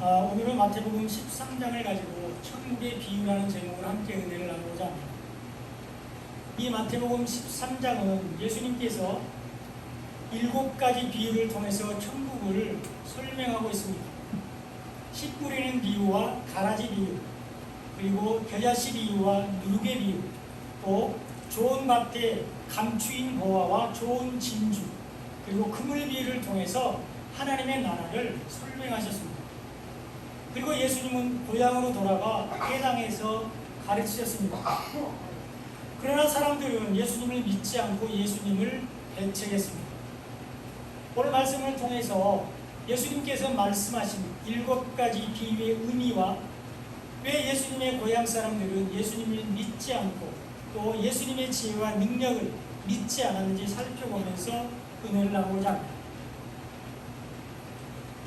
오늘은 마태복음 13장을 가지고 천국의 비유라는 제목으로 함께 은혜를 나누고자 합니다. 이 마태복음 13장은 예수님께서 7가지 비유를 통해서 천국을 설명하고 있습니다. 씨 뿌리는 비유와 가라지 비유, 그리고 겨자씨 비유와 누룩의 비유, 또 좋은 밭에 감추인 보화와 좋은 진주, 그리고 그물 비유를 통해서 하나님의 나라를 설명하셨습니다. 그리고 예수님은 고향으로 돌아가 회당에서 가르치셨습니다. 그러나 사람들은 예수님을 믿지 않고 예수님을 배척했습니다. 오늘 말씀을 통해서 예수님께서 말씀하신 7가지 비유의 의미와 왜 예수님의 고향 사람들은 예수님을 믿지 않고 또 예수님의 지혜와 능력을 믿지 않았는지 살펴보면서 은혜를 나누고자 합니다.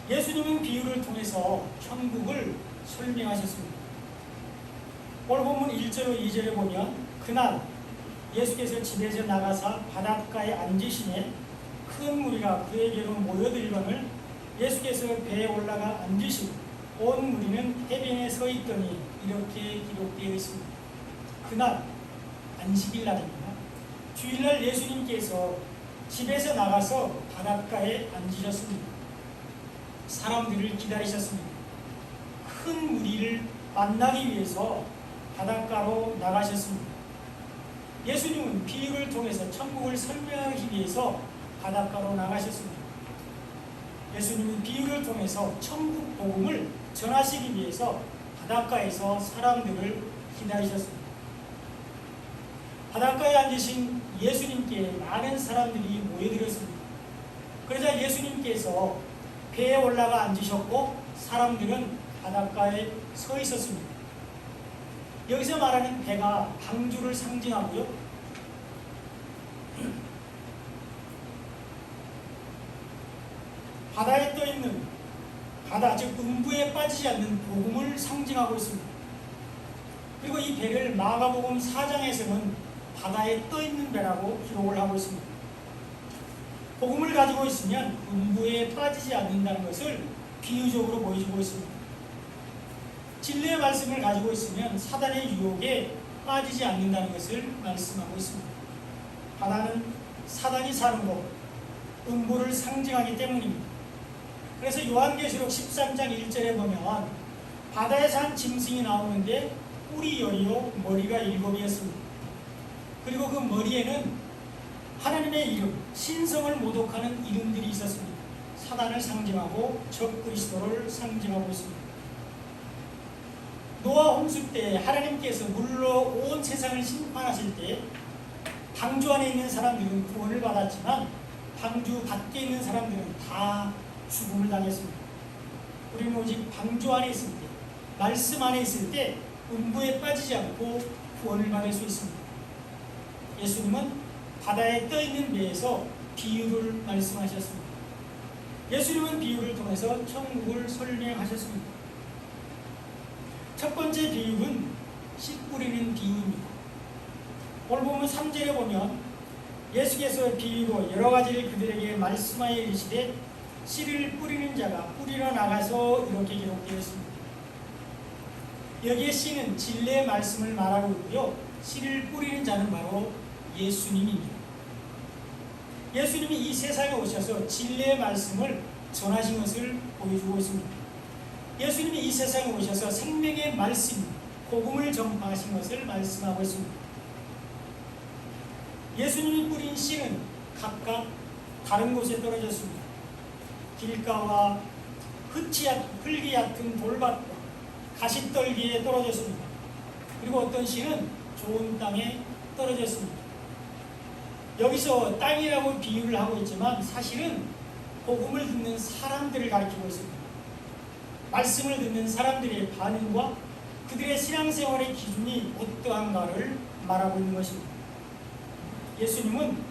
예수님은 비유를 통해서 천국을 설명하셨습니다. 오늘 본문 1절로 2절에 보면 그날 예수께서 집에서 나가사 바닷가에 앉으시매 큰 무리가 그에게로 모여들거늘 예수께서 배에 올라가 앉으시고 온 무리는 해변에 서 있더니 이렇게 기록되어 있습니다. 그날 안식일 날입니다. 주일날 예수님께서 집에서 나가서 바닷가에 앉으셨습니다. 사람들을 기다리셨습니다. 큰 무리를 만나기 위해서 바닷가로 나가셨습니다. 예수님은 비유를 통해서 천국을 설명하기 위해서 바닷가로 나가셨습니다. 예수님은 비유를 통해서 천국 복음을 전하시기 위해서 바닷가에서 사람들을 기다리셨습니다. 바닷가에 앉으신 예수님께 많은 사람들이 모여들었습니다. 그러자 예수님께서 배에 올라가 앉으셨고 사람들은 바닷가에 서 있었습니다. 여기서 말하는 배가 방주를 상징하고요. 바다에 떠있는 바다, 즉 음부에 빠지지 않는 복음을 상징하고 있습니다. 그리고 이 배를 마가복음 4장에서는 바다에 떠있는 배라고 기록을 하고 있습니다. 복음을 가지고 있으면 음부에 빠지지 않는다는 것을 비유적으로 보여주고 있습니다. 진리의 말씀을 가지고 있으면 사단의 유혹에 빠지지 않는다는 것을 말씀하고 있습니다. 바다는 사단이 사는 곳, 음부를 상징하기 때문입니다. 그래서 요한계시록 13장 1절에 보면 바다에 산 짐승이 나오는데 뿔이 10이요 머리가 7이었습니다. 그리고 그 머리에는 하나님의 이름, 신성을 모독하는 이름들이 있었습니다. 사단을 상징하고 적그리스도를 상징하고 있습니다. 노아 홍수 때 하나님께서 물로 온 세상을 심판하실 때 방주 안에 있는 사람들은 구원을 받았지만 방주 밖에 있는 사람들은 다 죽음을 당했습니다. 우리는 오직 방주 안에 있을 때, 말씀 안에 있을 때 음부에 빠지지 않고 구원을 받을 수 있습니다. 예수님은 바다에 떠있는 배에서 비유를 말씀하셨습니다. 예수님은 비유를 통해서 천국을 설명하셨습니다. 첫 번째 비유는 씨 뿌리는 비유입니다. 오늘 보면 3절에 보면 예수께서 비유로 여러 가지를 그들에게 말씀하여 이르시되 씨를 뿌리는 자가 뿌리러 나가서 이렇게 기록되어 있습니다. 여기에 씨는 진리의 말씀을 말하고 있고요. 씨를 뿌리는 자는 바로 예수님입니다. 예수님이 이 세상에 오셔서 진리의 말씀을 전하신 것을 보여주고 있습니다. 예수님이 이 세상에 오셔서 생명의 말씀, 복음을 전파하신 것을 말씀하고 있습니다. 예수님이 뿌린 씨는 각각 다른 곳에 떨어졌습니다. 길가와 흙이 얕은 돌밭과 가시떨기에 떨어졌습니다. 그리고 어떤 씨는 좋은 땅에 떨어졌습니다. 여기서 땅이라고 비유를 하고 있지만 사실은 복음을 듣는 사람들을 가리키고 있습니다. 말씀을 듣는 사람들의 반응과 그들의 신앙생활의 기준이 어떠한가를 말하고 있는 것입니다. 예수님은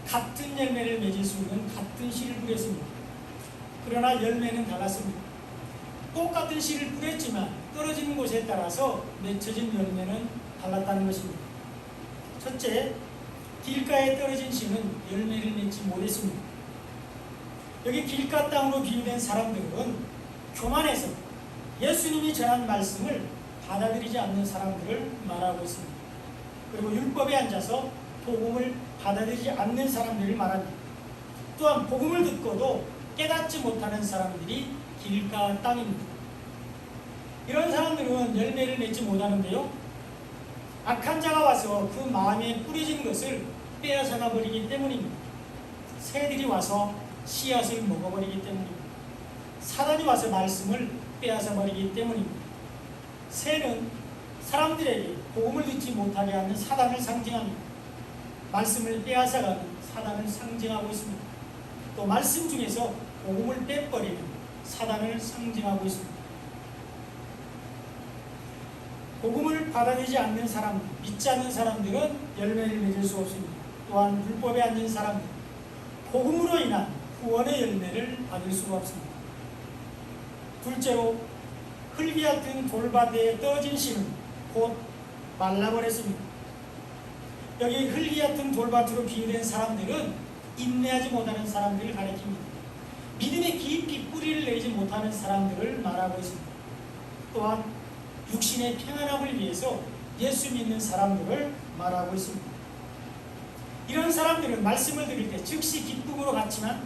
같은 열매를 맺을 수 있는 같은 씨를 뿌렸습니다. 그러나 열매는 달랐습니다. 똑같은 씨를 뿌렸지만 떨어지는 곳에 따라서 맺혀진 열매는 달랐다는 것입니다. 첫째, 길가에 떨어진 씨는 열매를 맺지 못했습니다. 여기 길가 땅으로 비유된 사람들은 교만해서 예수님이 전한 말씀을 받아들이지 않는 사람들을 말하고 있습니다. 그리고 율법에 앉아서 복음을 받아들이지 않는 사람들을 말합니다. 또한 복음을 듣고도 깨닫지 못하는 사람들이 길가 땅입니다. 이런 사람들은 열매를 맺지 못하는데요, 악한 자가 와서 그 마음에 뿌려진 것을 빼앗아가 버리기 때문입니다. 새들이 와서 씨앗을 먹어버리기 때문입니다. 사단이 와서 말씀을 빼앗아 버리기 때문입니다. 새는 사람들에게 복음을 듣지 못하게 하는 사단을 상징합니다. 말씀을 빼앗아가는 사단을 상징하고 있습니다. 또 말씀 중에서 복음을 빼버리는 사단을 상징하고 있습니다. 복음을 받아들이지 않는 사람, 믿지 않는 사람들은 열매를 맺을 수 없습니다. 또한 율법에 앉는 사람들, 복음으로 인한 구원의 열매를 받을 수가 없습니다. 둘째로, 흙이 같은 돌밭에 떨어진 씨는 곧 말라버렸습니다. 여기 흙이 같은 돌밭으로 비유된 사람들은 인내하지 못하는 사람들을 가리킵니다. 믿음에 깊이 뿌리를 내지 못하는 사람들을 말하고 있습니다. 또한 육신의 평안함을 위해서 예수 믿는 사람들을 말하고 있습니다. 이런 사람들은 말씀을 들을 때 즉시 기쁨으로 갔지만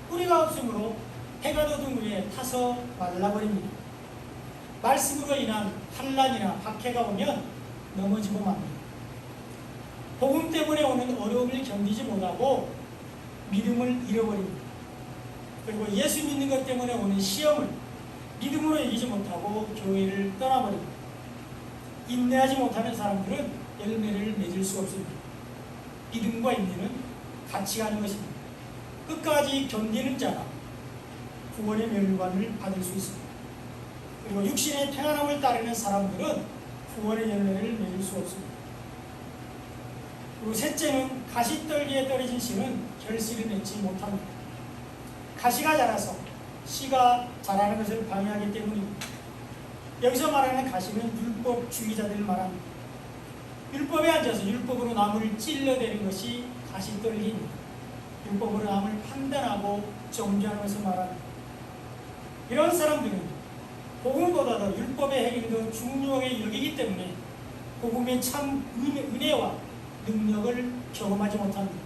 뿌리가 없으므로 해가 돋은 후에 타서 말라버립니다. 말씀으로 인한 환난이나 박해가 오면 넘어지고 맙니다. 복음 때문에 오는 어려움을 견디지 못하고 믿음을 잃어버립니다. 그리고 예수 믿는 것 때문에 오는 시험을 믿음으로 이기지 못하고 교회를 떠나버립니다. 인내하지 못하는 사람들은 열매를 맺을 수 없습니다. 믿음과 인내는 같이 가는 것입니다. 끝까지 견디는 자가 구원의 멸관을 받을 수 있습니다. 그리고 육신의 평안함을 따르는 사람들은 구원의 열매를 맺을 수 없습니다. 그리고 셋째는 가시떨기에 떨어진 씨는 결실을 맺지 못합니다. 가시가 자라서 씨가 자라는 것을 방해하기 때문입니다. 여기서 말하는 가시는 율법주의자들을 말합니다. 율법에 앉아서 율법으로 남을 찔러대는 것이 가시떨기입니다. 율법으로 남을 판단하고 정죄하는 것을 말합니다. 이런 사람들은 복음보다도 율법의 행위를 더 중요하게 여기기 때문에 복음의 참 은혜와 능력을 경험하지 못합니다.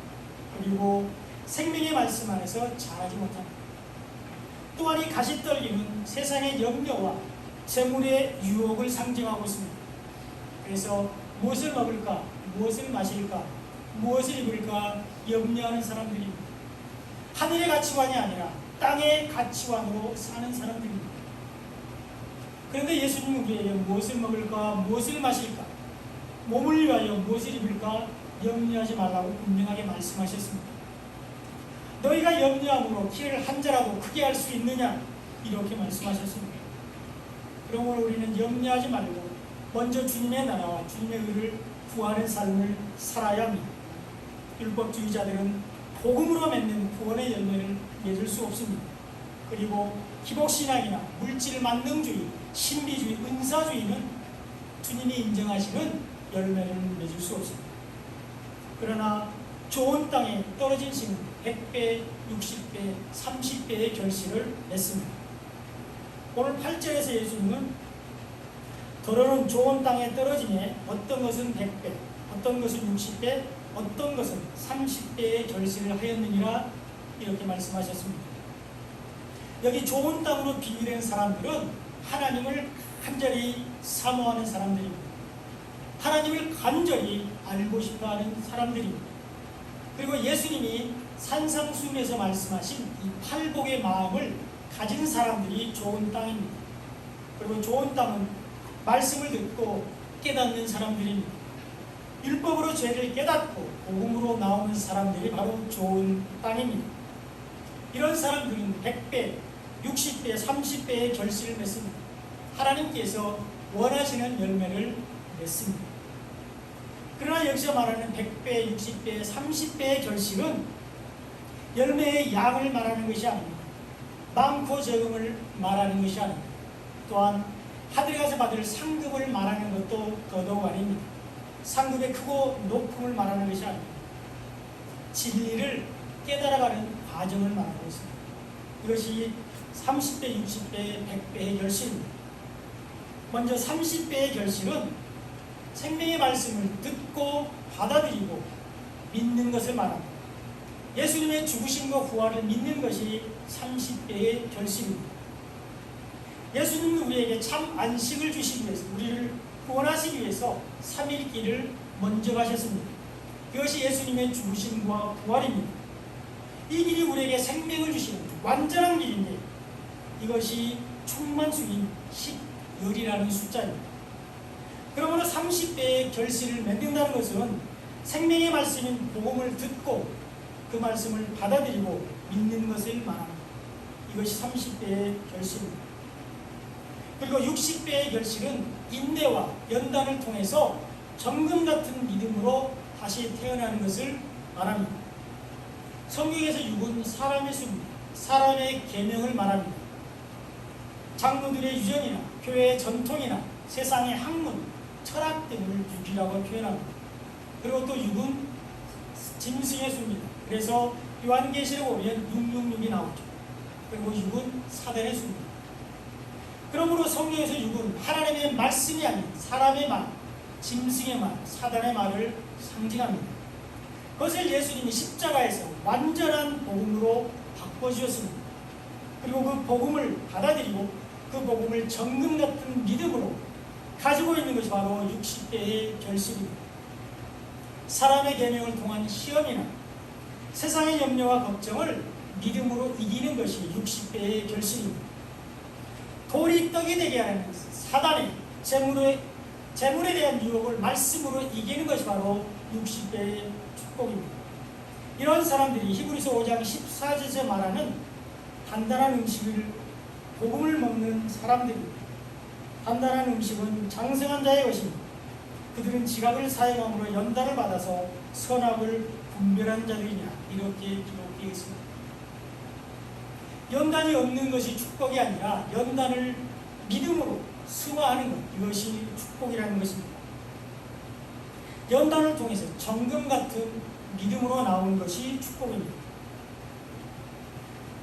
그리고 생명의 말씀 안에서 자라지 못합니다. 또한 이 가시떨기는 세상의 염려와 재물의 유혹을 상징하고 있습니다. 그래서 무엇을 먹을까, 무엇을 마실까, 무엇을 입을까 염려하는 사람들입니다. 하늘의 가치관이 아니라 땅의 가치관으로 사는 사람들입니다. 그런데 예수님은 우리에게 무엇을 먹을까, 무엇을 마실까, 몸을 위하여 무엇을 입을까 염려하지 말라고 분명하게 말씀하셨습니다. 너희가 염려함으로 키를 한 자라도 크게 할 수 있느냐, 이렇게 말씀하셨습니다. 그러므로 우리는 염려하지 말고 먼저 주님의 나라와 주님의 의를 구하는 삶을 살아야 합니다. 율법주의자들은 복음으로 맺는 구원의 열매를 맺을 수 없습니다. 그리고 기복신앙이나 물질 만능주의, 신비주의, 은사주의는 주님이 인정하시는 열매를 맺을 수 없습니다. 그러나 좋은 땅에 떨어진 씨는 100배, 60배, 30배의 결실을 맺습니다. 오늘 8절에서 예수님은 더러는 좋은 땅에 떨어지니 어떤 것은 100배, 어떤 것은 60배, 어떤 것은 30배의 결실을 하였느니라, 이렇게 말씀하셨습니다. 여기 좋은 땅으로 비유된 사람들은 하나님을 간절히 사모하는 사람들입니다. 하나님을 간절히 알고 싶어하는 사람들입니다. 그리고 예수님이 산상수훈에서 말씀하신 이 팔복의 마음을 가진 사람들이 좋은 땅입니다. 그리고 좋은 땅은 말씀을 듣고 깨닫는 사람들입니다. 율법으로 죄를 깨닫고 복음으로 나오는 사람들이 바로 좋은 땅입니다. 이런 사람들은 100배, 60배, 30배의 결실을 맺습니다. 하나님께서 원하시는 열매를 맺습니다. 그러나 여기서 말하는 100배, 60배, 30배의 결실은 열매의 양을 말하는 것이 아닙니다. 많고 적음을 말하는 것이 아닙니다. 또한 하늘에 가서 받을 상급을 말하는 것도 더더욱 아닙니다. 상급의 크고 높음을 말하는 것이 아닙니다. 진리를 깨달아가는 과정을 말하고 있습니다. 이것이 30배, 60배, 100배의 결실입니다. 먼저 30배의 결실은 생명의 말씀을 듣고 받아들이고 믿는 것을 말합니다. 예수님의 죽으심과 부활을 믿는 것이 30배의 결실입니다. 예수님은 우리에게 참 안식을 주시기 위해서, 우리를 구원하시기 위해서 3일길을 먼저 가셨습니다. 그것이 예수님의 죽으심과 부활입니다. 이 길이 우리에게 생명을 주시는 완전한 길인데, 이것이 충만수인 10열이라는 숫자입니다. 그러므로 30배의 결실을 맺는다는 것은 생명의 말씀인 복음을 듣고 그 말씀을 받아들이고 믿는 것을 말합니다. 이것이 30배의 결실입니다. 그리고 60배의 결실은 인내와 연단을 통해서 정금 같은 믿음으로 다시 태어나는 것을 말합니다. 성경에서 6은 사람의 수입니다. 사람의 계명을 말합니다. 장로들의 유전이나 교회의 전통이나 세상의 학문, 철학 등을 6이라고 표현합니다. 그리고 또 6은 짐승의 수입니다. 그래서 요한계시록 보면 666이 나오죠. 그리고 6은 사단의 수입니다. 그러므로 성경에서 6은 하나님의 말씀이 아닌 사람의 말, 짐승의 말, 사단의 말을 상징합니다. 그것을 예수님이 십자가에서 완전한 복음으로 바꿔주셨습니다. 그리고 그 복음을 받아들이고 그 복음을 정금 같은 믿음으로 가지고 있는 것이 바로 60배의 결실입니다. 사람의 계명을 통한 시험이나 세상의 염려와 걱정을 믿음으로 이기는 것이 60배의 결실입니다. 돌이 떡이 되게 하는 사단의 재물에 대한 유혹을 말씀으로 이기는 것이 바로 60배의 축복입니다. 이런 사람들이 히브리서 5장 14절에 말하는 단단한 음식을 복음을 먹는 사람들입니다. 단단한 음식은 장성한 자의 것입니다. 그들은 지각을 사용함으로 연단을 받아서 선악을 분별한 자들이냐, 이렇게 기록되어 있습니다. 연단이 없는 것이 축복이 아니라 연단을 믿음으로 승화하는 것, 이것이 축복이라는 것입니다. 연단을 통해서 정금 같은 믿음으로 나오는 것이 축복입니다.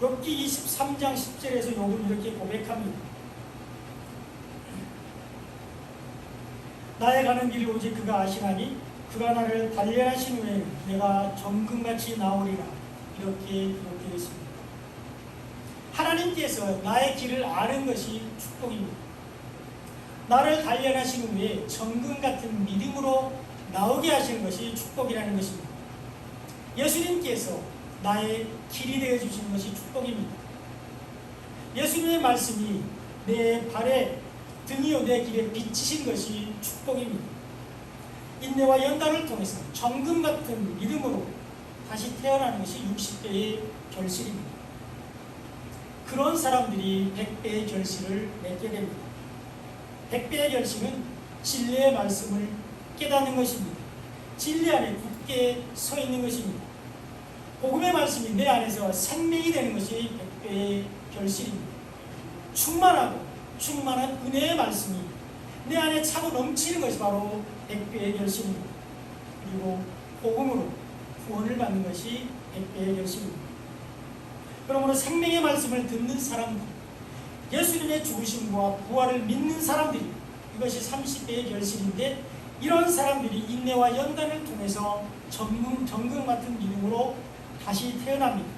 욥기 23장 10절에서 욥은 이렇게 고백합니다. 나의 가는 길을 오직 그가 아시나니 그가 나를 단련하신 후에 내가 정금같이 나오리라, 이렇게 기록되어 있습니다. 하나님께서 나의 길을 아는 것이 축복입니다. 나를 단련하신 후에 정금 같은 믿음으로 나오게 하시는 것이 축복이라는 것입니다. 예수님께서 나의 길이 되어 주시는 것이 축복입니다. 예수님의 말씀이 내 발에 등이요 내 길에 비치신 것이 축복입니다. 인내와 연단을 통해서 정금 같은 믿음으로 다시 태어나는 것이 60배의 결실입니다. 그런 사람들이 100배의 결실을 맺게 됩니다. 100배의 결실은 진리의 말씀을 깨닫는 것입니다. 진리 안에 굳게 서 있는 것입니다. 복음의 말씀이 내 안에서 생명이 되는 것이 100배의 결실입니다. 충만한 은혜의 말씀이 내 안에 차고 넘치는 것이 바로 100배의 결실입니다. 그리고 복음으로 구원을 받는 것이 100배의 결실입니다. 그러므로 생명의 말씀을 듣는 사람들, 예수님의 죽으심과 부활을 믿는 사람들이, 이것이 30배의 결실인데, 이런 사람들이 인내와 연단을 통해서 정금 같은 믿음으로 다시 태어납니다.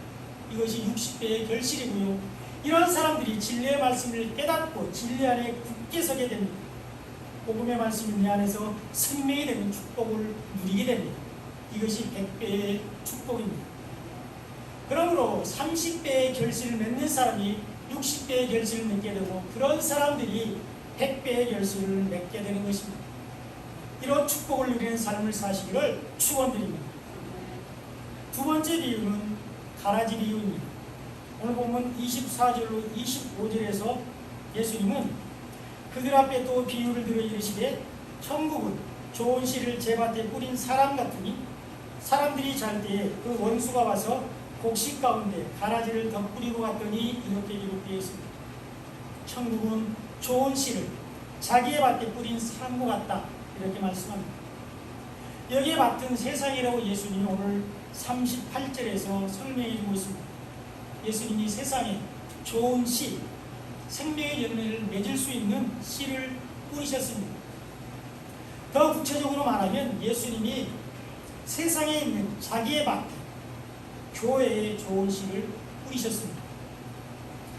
이것이 60배의 결실이고요. 이런 사람들이 진리의 말씀을 깨닫고 진리 안에 굳게 서게 됩니다. 복음의 말씀이 내 안에서 생명이 되는 축복을 누리게 됩니다. 이것이 100배의 축복입니다. 그러므로 30배의 결실을 맺는 사람이 60배의 결실을 맺게 되고, 그런 사람들이 100배의 결실을 맺게 되는 것입니다. 이런 축복을 누리는 삶을 사시기를 축원드립니다. 두 번째 비유는 가라지 비유입니다. 오늘 보면 24절로 25절에서 예수님은 그들 앞에 또 비유를 들어 이르시되, 천국은 좋은 씨를 제밭에 뿌린 사람 같으니 사람들이 잘 때에 그 원수가 와서 곡식 가운데 가라지를 덧뿌리고 갔더니, 이렇게 기록되어 있습니다. 천국은 좋은 씨를 자기의 밭에 뿌린 사람과 같다, 이렇게 말씀합니다. 여기에 맡은 세상이라고 예수님이 오늘 38절에서 설명해 주고 있습니다. 예수님이 세상에 좋은 씨, 생명의 열매를 맺을 수 있는 씨를 뿌리셨습니다. 더 구체적으로 말하면 예수님이 세상에 있는 자기의 마트, 교회에 좋은 씨를 뿌리셨습니다.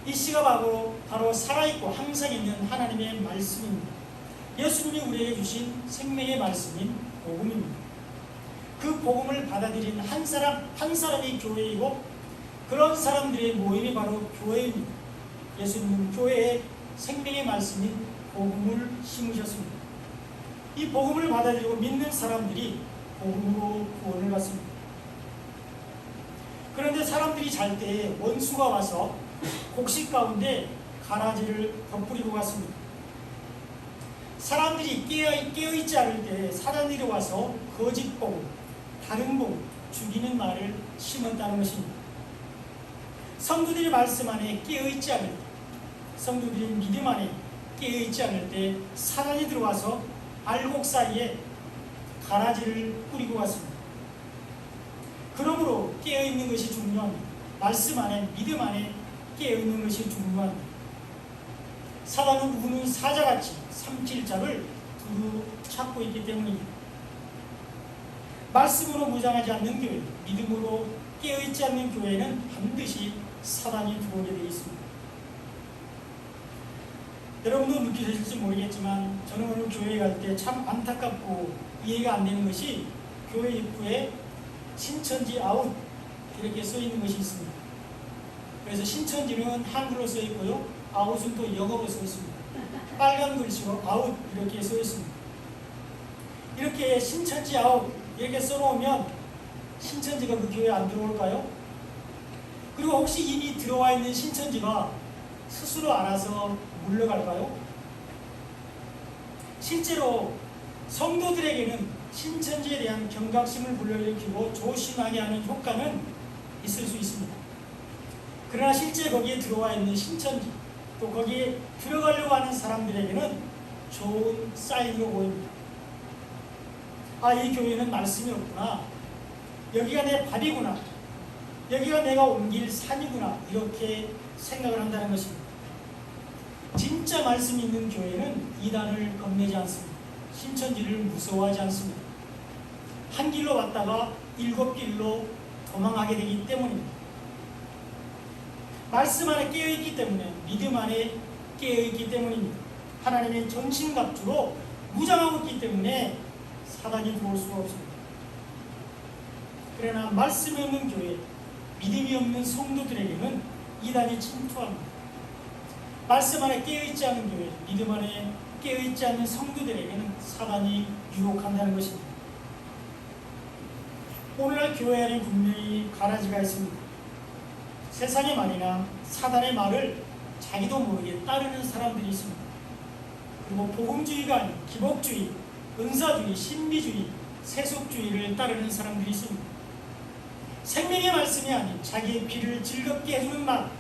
이 씨가 바로 살아있고 항상 있는 하나님의 말씀입니다. 예수님이 우리에게 주신 생명의 말씀인 복음입니다. 그 복음을 받아들인 한 사람이 교회이고 그런 사람들의 모임이 바로 교회입니다. 예수님은 교회에 생명의 말씀인 복음을 심으셨습니다. 이 복음을 받아들이고 믿는 사람들이 복음으로 구원을 받습니다. 그런데 사람들이 잘 때 원수가 와서 곡식 가운데 가라지를 덧뿌리고 갔습니다. 사람들이 깨어있지 않을 때 사단들이 와서 거짓 복음, 다른 복음, 죽이는 말을 심었다는 것입니다. 성도들이 말씀 안에 깨어있지 않을 때, 성도들이 믿음 안에 깨어있지 않을 때 사단이 들어와서 알곡 사이에 가라지를 뿌리고 갔습니다. 그러므로 깨어있는 것이 중요합니다. 말씀 안에, 믿음 안에 깨어있는 것이 중요합니다. 사단은 우는 사자같이 삼킬 자를 두루 찾고 있기 때문입니다. 말씀으로 무장하지 않는 교회, 믿음으로 깨어있지 않는 교회는 반드시 사단이 들어오게 되어 있습니다. 여러분도 느끼실지 모르겠지만 저는 오늘 교회에 갈 때 참 안타깝고 이해가 안 되는 것이 교회 입구에 신천지 아웃 이렇게 써 있는 것이 있습니다. 그래서 신천지는 한글로 써 있고요, 아웃은 또 영어로 써 있습니다. 빨간 글씨로 아웃 이렇게 써 있습니다. 이렇게 신천지 아웃 이렇게 써놓으면 신천지가 그 교회에 안 들어올까요? 그리고 혹시 이미 들어와 있는 신천지가 스스로 알아서 물러갈까요? 실제로 성도들에게는 신천지에 대한 경각심을 불러일으키고 조심하게 하는 효과는 있을 수 있습니다. 그러나 실제 거기에 들어와 있는 신천지, 또 거기에 들어가려고 하는 사람들에게는 좋은 사인으로 보입니다. 아, 이 교회는 말씀이 없구나, 여기가 내 밥이구나, 여기가 내가 옮길 산이구나, 이렇게 생각을 한다는 것입니다. 진짜 말씀이 있는 교회는 이단을 겁내지 않습니다. 신천지를 무서워하지 않습니다. 한 길로 왔다가 7길로 도망하게 되기 때문입니다. 말씀 안에 깨어있기 때문에, 믿음 안에 깨어있기 때문입니다. 하나님의 전신갑주로 무장하고 있기 때문에 사단이 들어올 수가 없습니다. 그러나 말씀이 없는 교회, 믿음이 없는 성도들에게는 이단이 침투합니다. 말씀 안에 깨어있지 않은 교회, 믿음 안에 깨어있지 않는 성도들에게는 사단이 유혹한다는 것입니다. 오늘날 교회 안에 분명히 가라지가 있습니다. 세상의 말이나 사단의 말을 자기도 모르게 따르는 사람들이 있습니다. 그리고 복음주의가 아닌 기복주의, 은사주의, 신비주의, 세속주의를 따르는 사람들이 있습니다. 생명의 말씀이 아닌 자기의 피를 즐겁게 해주는 말,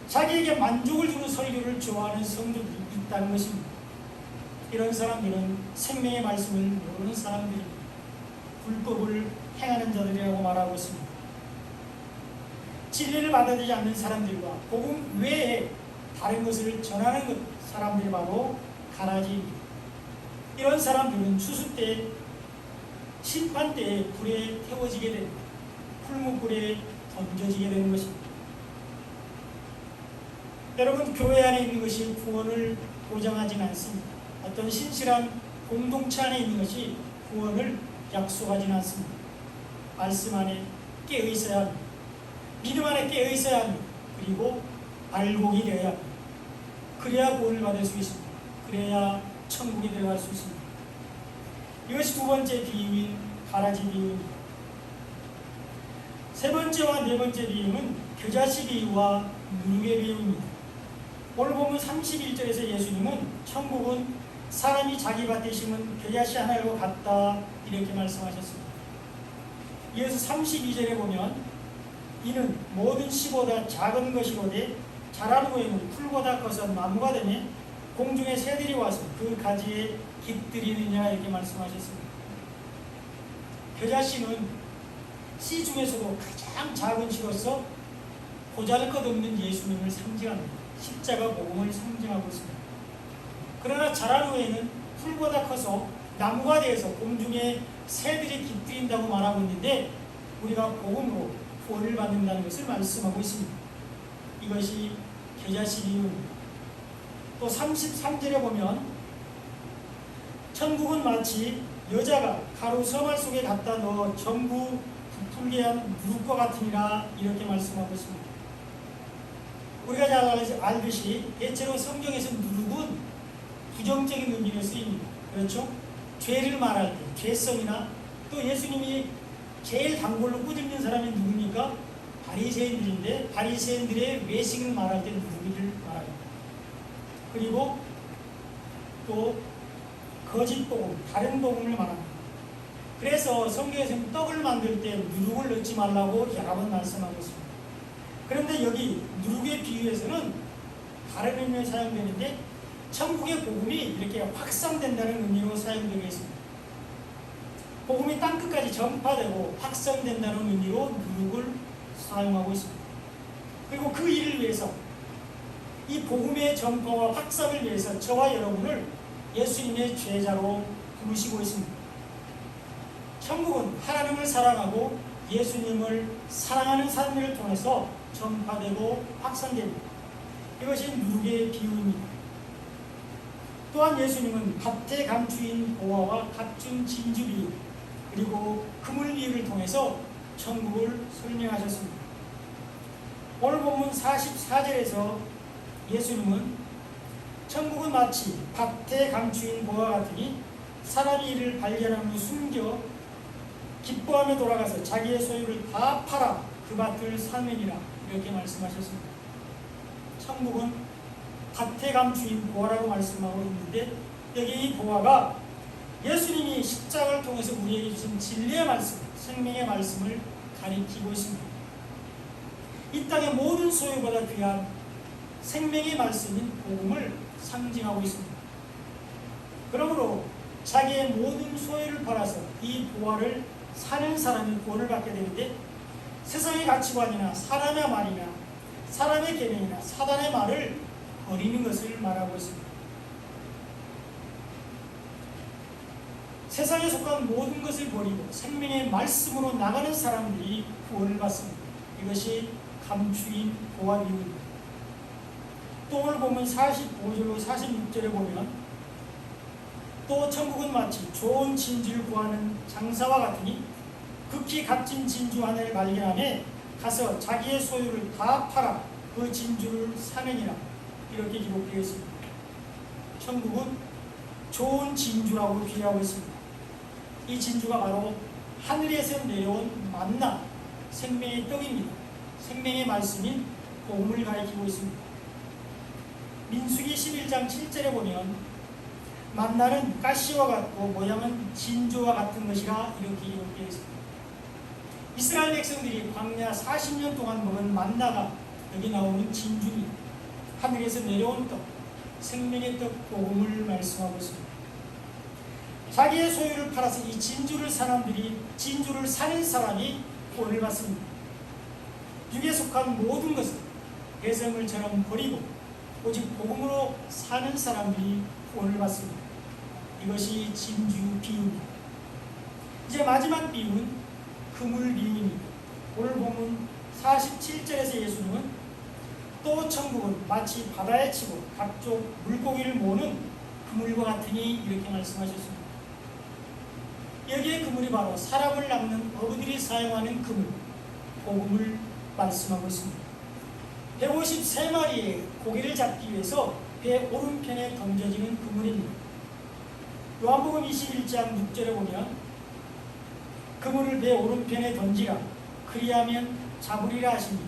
자기에게 만족을 주는 설교를 좋아하는 성도들이 있다는 것입니다. 이런 사람들은 생명의 말씀을 모르는 사람들입니다. 불법을 행하는 자들이라고 말하고 있습니다. 진리를 받아들이지 않는 사람들과 복음 외에 다른 것을 전하는 사람들이 바로 가라지입니다. 이런 사람들은 추수 때, 심판 때에 불에 태워지게 됩니다. 풀무불에 던져지게 되는 것입니다. 여러분, 교회 안에 있는 것이 구원을 보장하지는 않습니다. 어떤 신실한 공동체 안에 있는 것이 구원을 약속하지는 않습니다. 말씀 안에 깨어 있어야 합니다. 믿음 안에 깨어 있어야 합니다. 그리고 알곡이 되어야 합니다. 그래야 구원을 받을 수 있습니다. 그래야 천국에 들어갈 수 있습니다. 이것이 두 번째 비유인 가라지 비유입니다. 세 번째와 네 번째 비유는 겨자씨 비유와 누룩의 비유입니다. 오늘 보면 31절에서 예수님은 천국은 사람이 자기 밭에 심은 겨자씨 하나로 같다 이렇게 말씀하셨습니다. 이어서 32절에 보면 이는 모든 씨보다 작은 것이로되 자란 후에는 풀보다 커서 나무가 되며 공중의 새들이 와서 그 가지에 깃들이느냐 이렇게 말씀하셨습니다. 겨자씨는 씨 중에서도 가장 작은 씨로서 보잘것없는 예수님을 상징합니다. 십자가 복음을 상징하고 있습니다. 그러나 자란 후에는 풀보다 커서 나무가 되어서 공중에 새들이 깃들인다고 말하고 있는데 우리가 복음으로 구원을 받는다는 것을 말씀하고 있습니다. 이것이 겨자씨 비유입니다. 또 33절에 보면 천국은 마치 여자가 가루 서말 속에 갖다 넣어 전부 부풀게 한 누룩과 같으니라 이렇게 말씀하고 있습니다. 우리가 잘 알듯이 대체로 성경에서 누룩은 부정적인 의미로 쓰입니다. 그렇죠? 죄를 말할 때 죄성이나 또 예수님이 제일 단골로 꾸짖는 사람이 누굽니까? 바리새인들인데 바리새인들의 외식을 말할 때 누룩을 말합니다. 그리고 또 거짓 복음, 다른 복음을 말합니다. 그래서 성경에서는 떡을 만들 때 누룩을 넣지 말라고 여러 번 말씀하고 있습니다. 그런데 여기 누룩의 비유에서는 다른 의미로 사용되는데 천국의 복음이 이렇게 확산된다는 의미로 사용되고 있습니다. 복음이 땅끝까지 전파되고 확산된다는 의미로 누룩을 사용하고 있습니다. 그리고 그 일을 위해서 이 복음의 전파와 확산을 위해서 저와 여러분을 예수님의 제자로 부르시고 있습니다. 천국은 하나님을 사랑하고 예수님을 사랑하는 사람들을 통해서 전파되고 확산됩니다. 이것이 누룩의 비유입니다. 또한 예수님은 밭에 감추인 보화와 값준 진주비 그리고 그물 비유를 통해서 천국을 설명하셨습니다. 오늘 본문 44절에서 예수님은 천국은 마치 밭에 감추인 보화 같으니 사람이 이를 발견한 후 숨겨 기뻐하며 돌아가서 자기의 소유를 다 팔아 그 밭을 사느니라 이렇게 말씀하셨습니다. 천국은 밭에 감추인 보화라고 말씀하고 있는데 여기 이 보화가 예수님이 십자가를 통해서 우리에게 주신 진리의 말씀, 생명의 말씀을 가리키고 있습니다. 이 땅의 모든 소유보다 귀한 생명의 말씀인 복음을 상징하고 있습니다. 그러므로 자기의 모든 소유를 팔아서 이 보화를 사는 사람이 구원을 받게 되는데 세상의 가치관이나 사람의 말이나 사람의 계명이나 사단의 말을 버리는 것을 말하고 있습니다. 세상에 속한 모든 것을 버리고 생명의 말씀으로 나가는 사람들이 구원을 받습니다. 이것이 감추인 보화 비유입니다. 또 오늘 보면 45절로 46절에 보면 또 천국은 마치 좋은 진주를 구하는 장사와 같으니 극히 값진 진주 하나를 발견하며 가서 자기의 소유를 다 팔아 그 진주를 사느니라 이렇게 기록되어 있습니다. 천국은 좋은 진주라고 비유하고 있습니다. 이 진주가 바로 하늘에서 내려온 만나 생명의 떡입니다. 생명의 말씀인 복음을 가리키고 있습니다. 민수기 11장 7절에 보면 만나는 가시와 같고 모양은 진주와 같은 것이라 이렇게 기록되어 있습니다. 이스라엘 백성들이 광야 40년 동안 먹은 만나가 여기 나오는 진주입니다. 하늘에서 내려온 떡, 생명의 떡 복음을 말씀하고 있습니다. 자기의 소유를 팔아서 이 진주를 사는 사람이 구원을 받습니다. 육에 속한 모든 것을 대성물처럼 버리고 오직 복음으로 사는 사람들이 구원을 받습니다. 이것이 진주 비유입니다. 이제 마지막 비유는 그물 비유입니다. 오늘 보면 47절에서 예수님은 또 천국은 마치 바다에 치고 각종 물고기를 모으는 그물과 같으니 이렇게 말씀하셨습니다. 여기에 그물이 바로 사람을 낚는 어부들이 사용하는 그물, 복음을 말씀하고 있습니다. 153마리의 고기를 잡기 위해서 배 오른편에 던져지는 그물입니다. 요한복음 21장 6절에 보면 그물을 배 오른편에 던지라 그리하면 잡으리라 하시니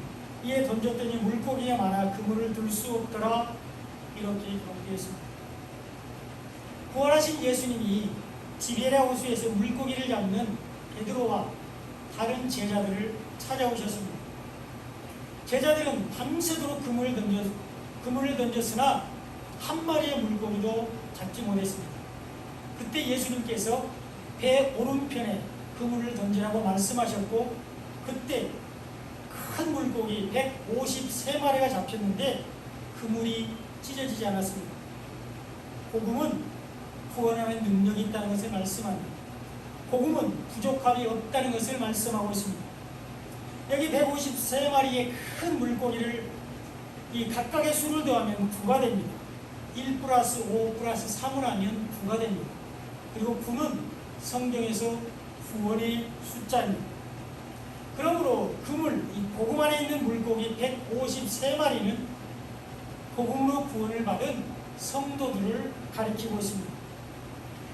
이에 던졌더니 물고기가 많아 그물을 들 수 없더라 이렇게 기록되어 있습니다. 부활하신 예수님이 디베랴 호수에서 물고기를 잡는 베드로와 다른 제자들을 찾아오셨습니다. 제자들은 밤새도록 그물을 던졌으나 한 마리의 물고기도 잡지 못했습니다. 그때 예수님께서 배 오른편에 그물을 던지라고 말씀하셨고 그때 큰 물고기 153마리가 잡혔는데 그물이 찢어지지 않았습니다. 복음은 구원하는 능력이 있다는 것을 말씀합니다. 복음은 부족함이 없다는 것을 말씀하고 있습니다. 여기 153마리의 큰 물고기를 이 각각의 수를 더하면 9가 됩니다. 1 플러스 5 플러스 3을 하면 9가 됩니다. 그리고 9는 성경에서 구원의 숫자입니다. 그러므로 그물, 이 복음 안에 있는 물고기 153마리는 복음으로 구원을 받은 성도들을 가리키고 있습니다.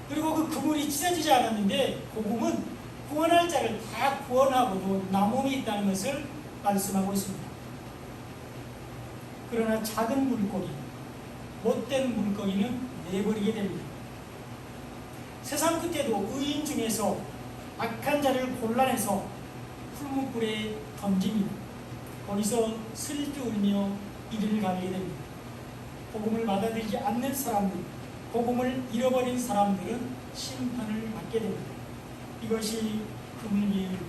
그리고 그 그물이 찢어지지 않았는데 복음은 구원할 자를 다 구원하고도 남음이 있다는 것을 말씀하고 있습니다. 그러나 작은 물고기, 못된 물고기는 내버리게 됩니다. 세상 끝에도 의인 중에서 악한 자를 골라내서 풀무불에 던집니다. 거기서 슬피 울며 이를 가리게 됩니다. 복음을 받아들이지 않는 사람들, 복음을 잃어버린 사람들은 심판을 받게 됩니다. 이것이 그물비유입니다.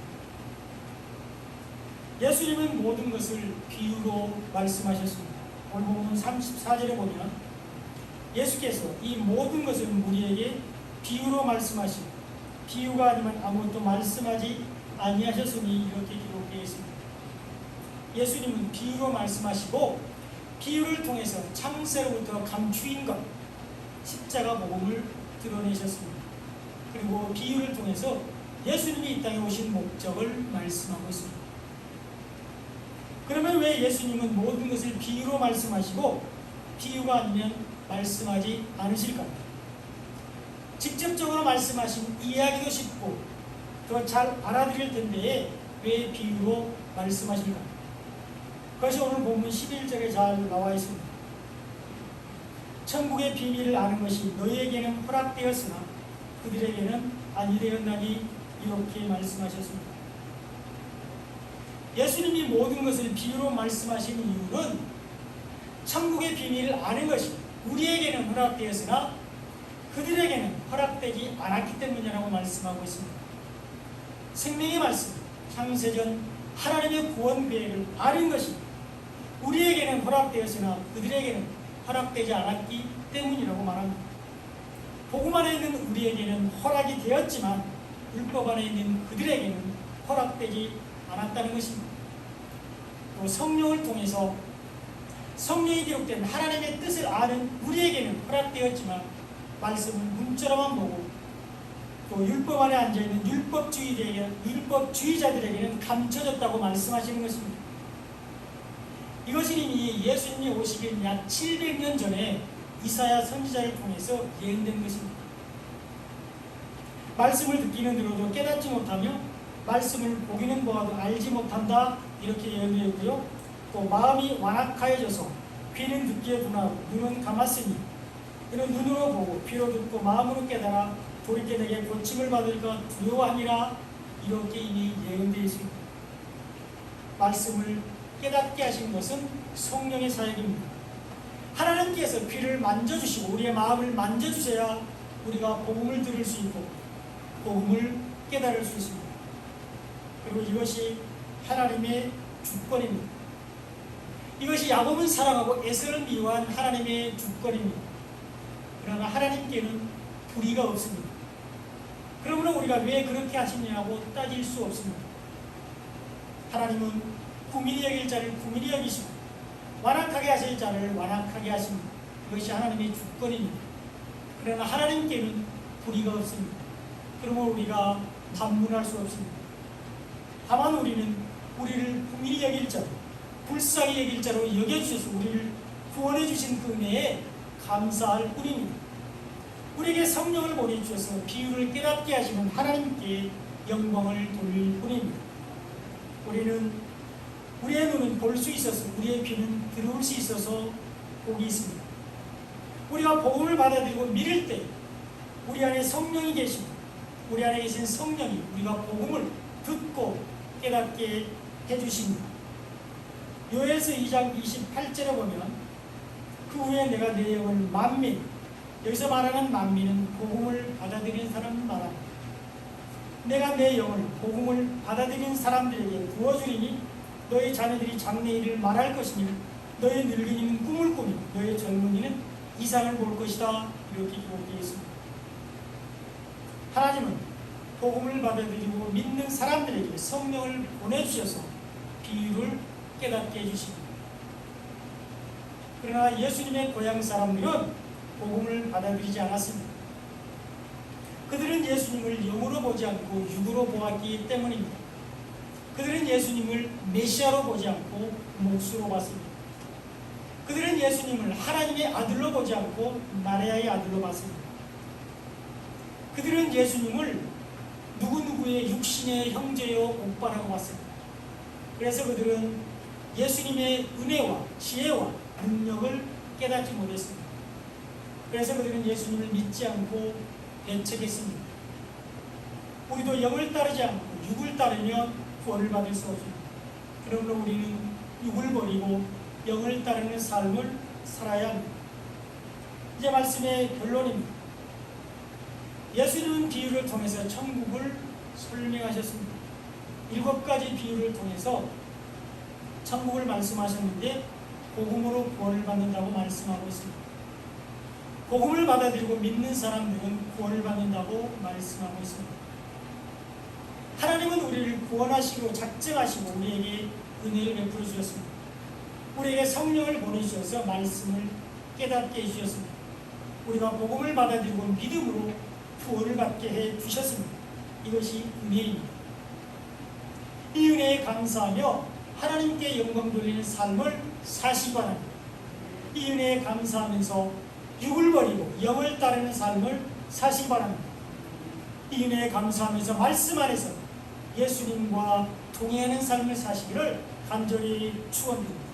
예수님은 모든 것을 비유로 말씀하셨습니다. 오늘 본문 34절에 보면 예수께서 이 모든 것을 우리에게 비유로 말씀하시고 비유가 아니면 아무것도 말씀하지 아니하셨으니 이렇게 기록되어 있습니다. 예수님은 비유로 말씀하시고 비유를 통해서 창세로부터 감추인 것, 십자가 복음을 드러내셨습니다. 그리고 비유를 통해서 예수님이 이 땅에 오신 목적을 말씀하고 있습니다. 그러면 왜 예수님은 모든 것을 비유로 말씀하시고 비유가 아니면 말씀하지 않으실까요? 직접적으로 말씀하신 이해하기도 쉽고 더 잘 알아들을 텐데 왜 비유로 말씀하실까요? 그것이 오늘 본문 11절에 잘 나와 있습니다. 천국의 비밀을 아는 것이 너희에게는 허락되었으나 그들에게는 아니되었나니 이렇게 말씀하셨습니다. 예수님이 모든 것을 비유로 말씀하신 이유는 천국의 비밀을 아는 것이 우리에게는 허락되었으나 그들에게는 허락되지 않았기 때문이라고 말씀하고 있습니다. 생명의 말씀, 창세전 하나님의 구원 계획을 아는 것이 우리에게는 허락되었으나 그들에게는 허락되지 않았기 때문이라고 말합니다. 복음 안에 있는 우리에게는 허락이 되었지만 율법 안에 있는 그들에게는 허락되지 않았다는 것입니다. 또 성령을 통해서 성령이 기록된 하나님의 뜻을 아는 우리에게는 허락되었지만 말씀을 문자로만 보고 또 율법 안에 앉아있는 율법주의자들에게는 감춰졌다고 말씀하시는 것입니다. 이것은 이미 예수님이 오시기 약 700년 전에 이사야 선지자를 통해서 예언된 것입니다. 말씀을 듣기는 들어도 깨닫지 못하며 말씀을 보기는 보아도 알지 못한다 이렇게 예언되었고요. 또 마음이 완악하여져서 귀는 듣기에 둔하고 눈은 감았으니 이는 눈으로 보고 귀로 듣고 마음으로 깨달아 돌이켜 내게 고침을 받을까 두려워하니라 이렇게 이미 예언되어 있습니다. 말씀을 깨닫게 하신 것은 성령의 사역입니다. 하나님께서 귀를 만져주시고 우리의 마음을 만져주셔야 우리가 복음을 들을 수 있고 복음을 깨달을 수 있습니다. 그리고 이것이 하나님의 주권입니다. 이것이 야곱은 사랑하고 에서를 미워한 하나님의 주권입니다. 그러나 하나님께는 불의가 없습니다. 그러므로 우리가 왜 그렇게 하시냐고 따질 수 없습니다. 하나님은 구민이 여길 자를 구민이 여기시고 완악하게 하실 자를 완악하게 하십니다. 그것이 하나님의 주권입니다. 그러나 하나님께는 불의가 없습니다. 그러므로 우리가 반문할 수 없습니다. 다만 우리는 우리를 구민이 여길 자로 불쌍히 여길 자로 여겨주셔서 우리를 구원해 주신 그 은혜에 감사할 뿐입니다. 우리에게 성령을 보내주셔서 비유를 깨닫게 하시는 하나님께 영광을 돌릴 뿐입니다. 우리의 눈은 볼 수 있어서 우리의 귀는 들을 수 있어서 복이 있습니다. 우리가 복음을 받아들이고 믿을 때 우리 안에 성령이 계시고 우리 안에 계신 성령이 우리가 복음을 듣고 깨닫게 해주십니다. 요엘서 2장 28절에 보면 그 후에 내가 내 영을 만민, 여기서 말하는 만민은 복음을 받아들이는 사람을 말합니다. 내가 내 영을 복음을 받아들이는 사람들에게 부어주리니 너희 자녀들이 장래일을 말할 것이니 너희 늙은이는 꿈을 꾸며 너희 젊은이는 이상을 볼 것이다. 이렇게 기록되어 있습니다. 하나님은 복음을 받아들이고 믿는 사람들에게 성령을 보내주셔서 비유를 깨닫게 해주십니다. 그러나 예수님의 고향 사람들은 복음을 받아들이지 않았습니다. 그들은 예수님을 영으로 보지 않고 육으로 보았기 때문입니다. 그들은 예수님을 메시아로 보지 않고 몫으로 봤습니다. 그들은 예수님을 하나님의 아들로 보지 않고 마리아의 아들로 봤습니다. 그들은 예수님을 누구누구의 육신의 형제요 오빠라고 봤습니다. 그래서 그들은 예수님의 은혜와 지혜와 능력을 깨닫지 못했습니다. 그래서 그들은 예수님을 믿지 않고 배척했습니다. 우리도 영을 따르지 않고 육을 따르면 구원을 받을 수 없습니다. 그러므로 우리는 육을 버리고 영을 따르는 삶을 살아야 합니다. 이제 말씀의 결론입니다. 예수님은 비유를 통해서 천국을 설명하셨습니다. 7가지 비유를 통해서 천국을 말씀하셨는데 복음으로 구원을 받는다고 말씀하고 있습니다. 복음을 받아들이고 믿는 사람들은 구원을 받는다고 말씀하고 있습니다. 하나님은 우리를 구원하시고 작정하시고 우리에게 은혜를 베풀어 주셨습니다. 우리에게 성령을 보내주셔서 말씀을 깨닫게 해주셨습니다. 우리가 복음을 받아들이고 믿음으로 구원을 받게 해주셨습니다. 이것이 은혜입니다. 이 은혜에 감사하며 하나님께 영광 돌리는 삶을 사시기 바랍니다. 이 은혜에 감사하면서 육을 버리고 영을 따르는 삶을 사시기 바랍니다. 이 은혜에 감사하면서 말씀 안에서 예수님과 동행하는 삶을 사시기를 간절히 축원드립니다.